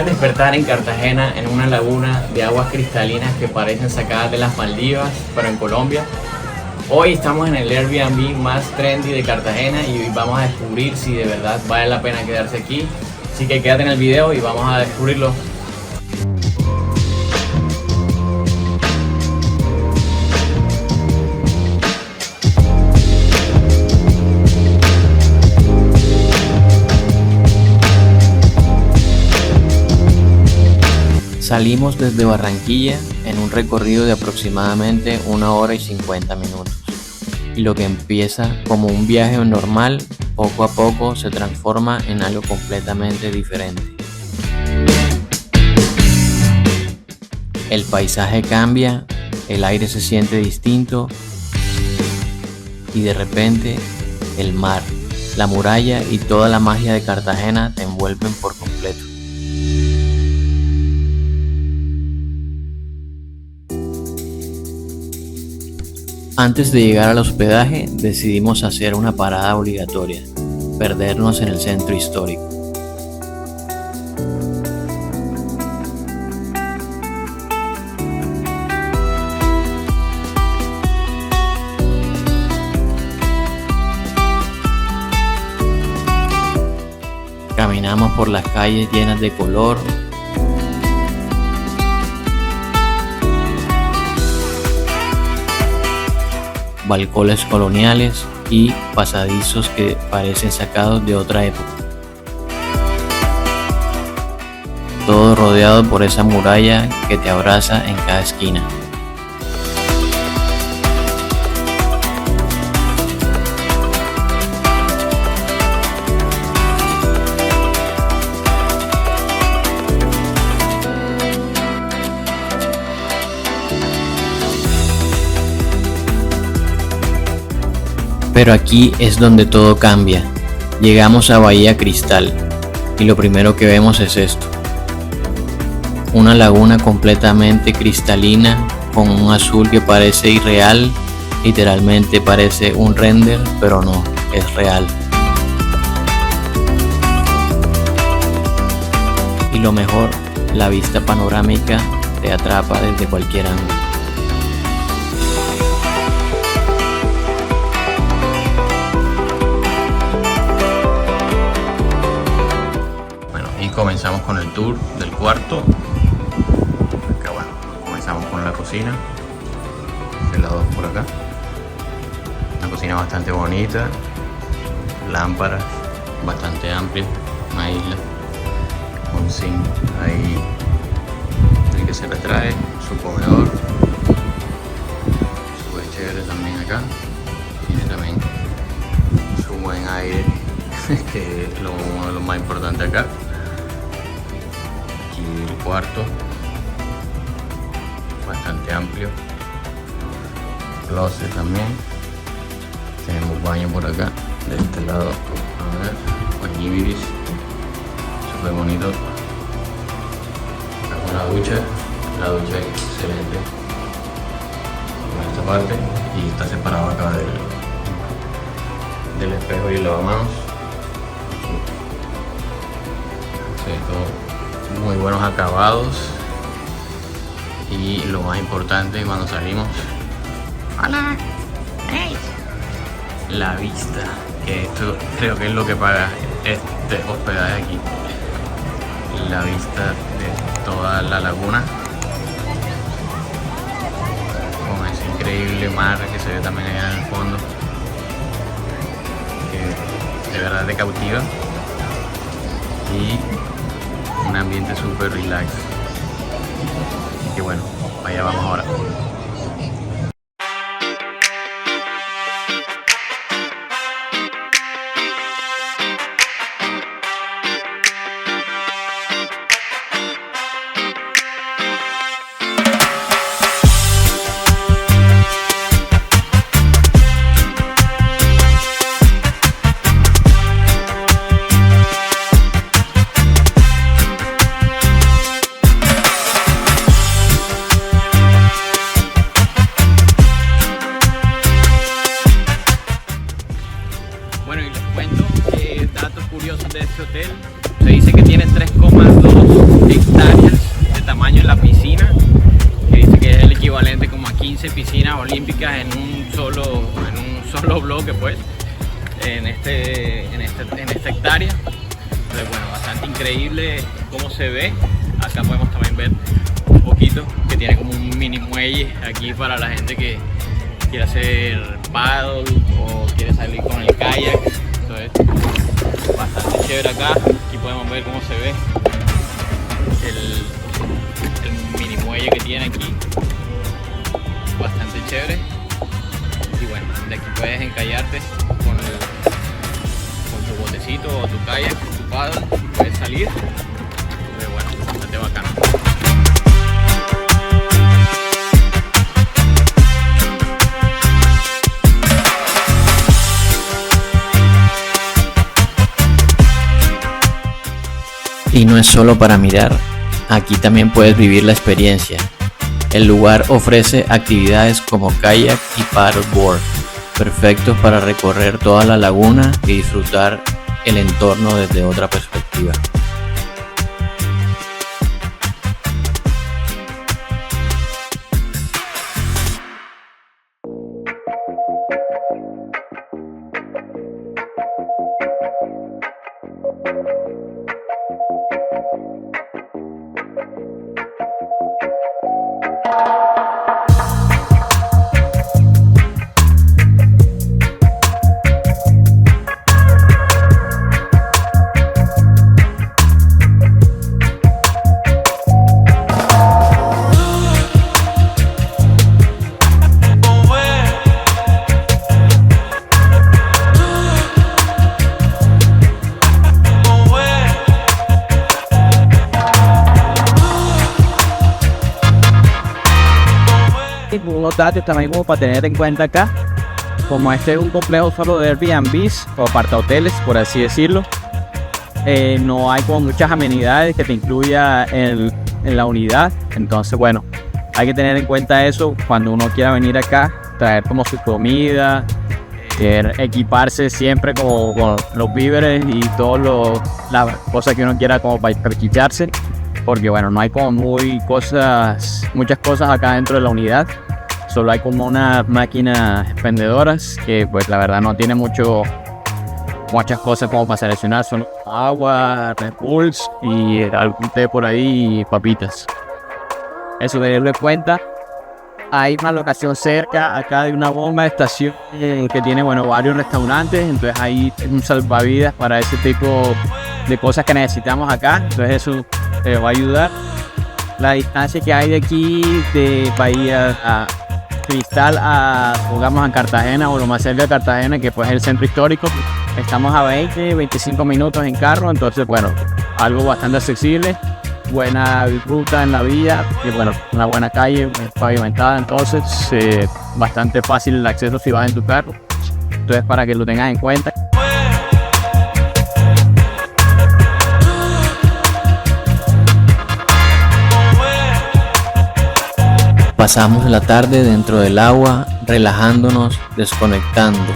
al despertar en Cartagena en una laguna de aguas cristalinas que parecen sacadas de las Maldivas, pero en Colombia. Hoy estamos en el Airbnb más trendy de Cartagena y hoy vamos a descubrir si de verdad vale la pena quedarse aquí. Así que quédate en el video y vamos a descubrirlo. Salimos desde Barranquilla en un recorrido de aproximadamente 1 hora y 50 minutos. Y lo que empieza como un viaje normal, poco a poco se transforma en algo completamente diferente. El paisaje cambia, el aire se siente distinto y de repente el mar, la muralla y toda la magia de Cartagena te envuelven por completo. Antes de llegar al hospedaje, decidimos hacer una parada obligatoria, perdernos en el centro histórico. Caminamos por las calles llenas de color, balcones coloniales y pasadizos que parecen sacados de otra época. Todo rodeado por esa muralla que te abraza en cada esquina. Pero aquí es donde todo cambia. Llegamos a Bahía Cristal y lo primero que vemos es esto. Una laguna completamente cristalina con un azul que parece irreal, literalmente parece un render, pero no, es real. Y lo mejor, la vista panorámica te atrapa desde cualquier ángulo. Comenzamos con el tour del cuarto. Acá, bueno, comenzamos con la cocina. Este lado por acá. Una cocina bastante bonita. Lámparas bastante amplias. Una isla. Un zinc ahí el que se retrae. Su comedor. Súper chévere también acá. Tiene también su buen aire, que es uno de los más importantes acá. El cuarto bastante amplio, closet también, tenemos baño por acá, de este lado, a ver, bañibiris, súper bonito, acá con la ducha excelente, en esta parte, y está separado acá del espejo y el lavamanos, todo muy buenos acabados. Y lo más importante cuando salimos, ¡hola! ¡Hey! La vista, que esto creo que es lo que paga este hospedaje aquí. La vista de toda la laguna con ese increíble mar que se ve también allá en el fondo, que de verdad te cautiva, y un ambiente súper relax. Y que bueno, allá vamos ahora. olímpicas en un solo bloque, pues, en esta hectárea. Entonces, bueno, bastante increíble cómo se ve. Acá podemos también ver un poquito que tiene como un mini muelle aquí para la gente que quiere hacer paddle o quiere salir con el kayak. Entonces, bastante chévere acá. Aquí podemos ver cómo se ve el mini muelle que tiene aquí. Bastante chévere. Y bueno, de aquí puedes encallarte con tu botecito o tu kayak, tu paddle, puedes salir. Pero bueno, bastante bacano. Y no es solo para mirar, aquí también puedes vivir la experiencia. El lugar ofrece actividades como kayak y paddleboard, perfectos para recorrer toda la laguna y disfrutar el entorno desde otra perspectiva. Unos datos también como para tener en cuenta acá, como este es un complejo solo de Airbnbs o apartahoteles, por así decirlo, no hay como muchas amenidades que te incluya en la unidad. Entonces bueno, hay que tener en cuenta eso cuando uno quiera venir acá, traer como su comida, equiparse siempre como con los víveres y todas las cosas que uno quiera como para perquicharse, porque bueno, no hay como muchas cosas acá dentro de la unidad. Solo hay como unas máquinas expendedoras que pues la verdad no tiene muchas cosas como para seleccionar, son agua, Red Bulls y algún té por ahí y papitas. Eso de tenerlo en cuenta. Hay una locación cerca acá de una bomba de estación que tiene bueno varios restaurantes, entonces ahí es un salvavidas para ese tipo de cosas que necesitamos acá, entonces eso va a ayudar. La distancia que hay de aquí de Bahía a Cristal a Cartagena o lo más cerca de Cartagena, que pues es el centro histórico, estamos a 20-25 minutos en carro, entonces bueno, algo bastante accesible, buena ruta en la vía y bueno, una buena calle pavimentada, entonces bastante fácil el acceso si vas en tu carro, entonces para que lo tengas en cuenta. Pasamos la tarde dentro del agua, relajándonos, desconectando.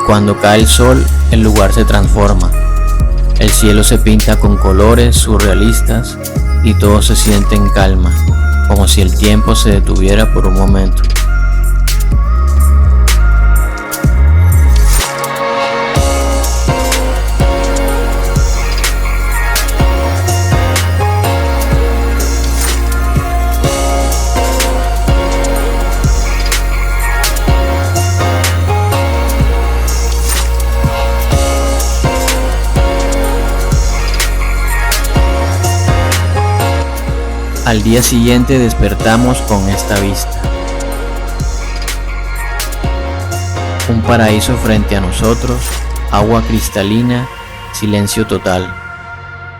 Cuando cae el sol, el lugar se transforma. El cielo se pinta con colores surrealistas y todo se siente en calma, como si el tiempo se detuviera por un momento. Al día siguiente despertamos con esta vista. Un paraíso frente a nosotros, agua cristalina silencio total,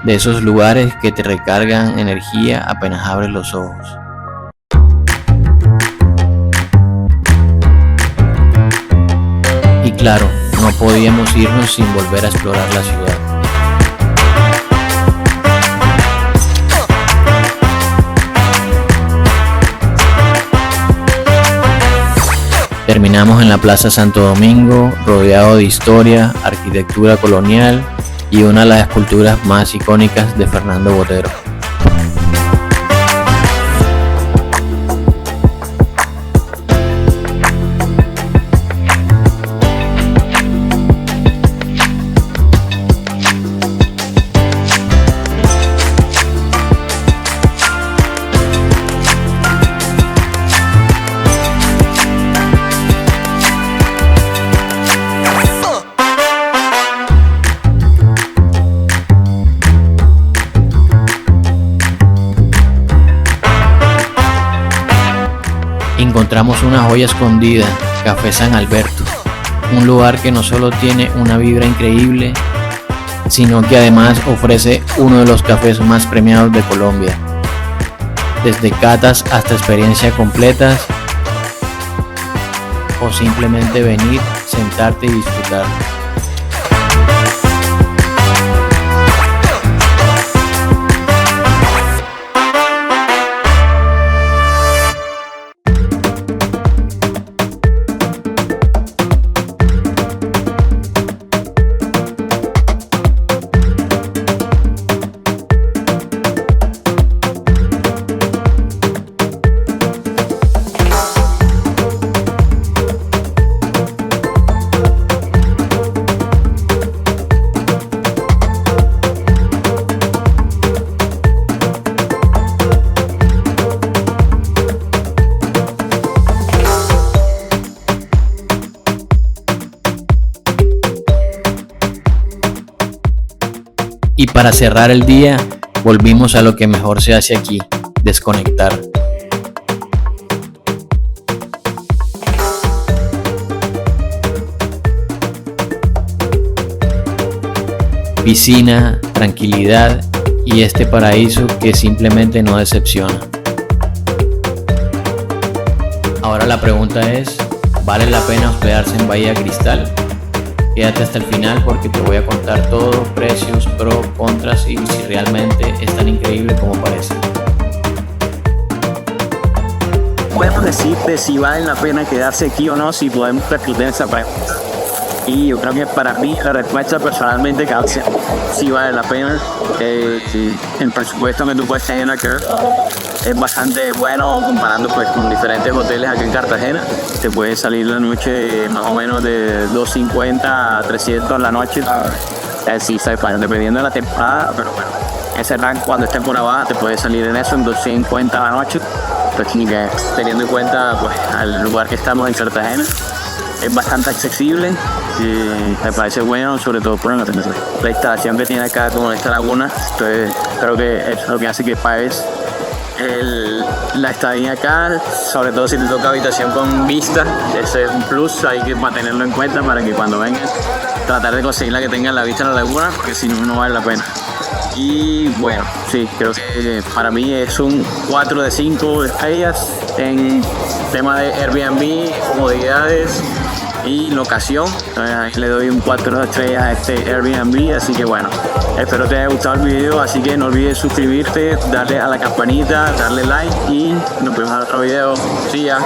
de esos lugares que te recargan energía apenas abres los ojos. Y claro, no podíamos irnos sin volver a explorar la ciudad. Terminamos en la Plaza Santo Domingo, rodeado de historia, arquitectura colonial y una de las esculturas más icónicas de Fernando Botero. Encontramos una joya escondida, Café San Alberto, un lugar que no solo tiene una vibra increíble, sino que además ofrece uno de los cafés más premiados de Colombia. Desde catas hasta experiencias completas, o simplemente venir, sentarte y disfrutar. Y para cerrar el día, volvimos a lo que mejor se hace aquí, desconectar. Piscina, tranquilidad y este paraíso que simplemente no decepciona. Ahora la pregunta es, ¿vale la pena hospedarse en Bahía Cristal? Quédate hasta el final porque te voy a contar todo, precios, pros, contras y si realmente es tan increíble como parece. Podemos decirte si vale la pena quedarse aquí o no, si podemos responder esa pregunta. Y yo creo que para mí la respuesta personalmente cambia si vale la pena. El presupuesto que tú puedes tener aquí es bastante bueno comparando pues con diferentes hoteles aquí en Cartagena. Te puede salir la noche más o menos de 250 a 300 la noche. Sí, dependiendo de la temporada, pero bueno, ese rank cuando esté por abajo te puede salir en eso, en 250 la noche. Entonces, teniendo en cuenta pues al lugar que estamos en Cartagena, es bastante accesible y me parece bueno, sobre todo por la instalación que tiene acá como esta laguna. Entonces creo que es lo que hace que pagues la estadía acá, sobre todo si te toca habitación con vista. Ese es un plus, hay que mantenerlo en cuenta para que cuando vengas tratar de conseguir la que tenga la vista en la laguna, porque si no, no vale la pena. Y bueno, sí, creo que para mí es un 4 de 5 estrellas en tema de Airbnb, comodidades y locación. Ahí le doy un 4 estrellas a este Airbnb, así que bueno, espero te haya gustado el video, así que no olvides suscribirte, darle a la campanita, darle like y nos vemos en otro video. See ya.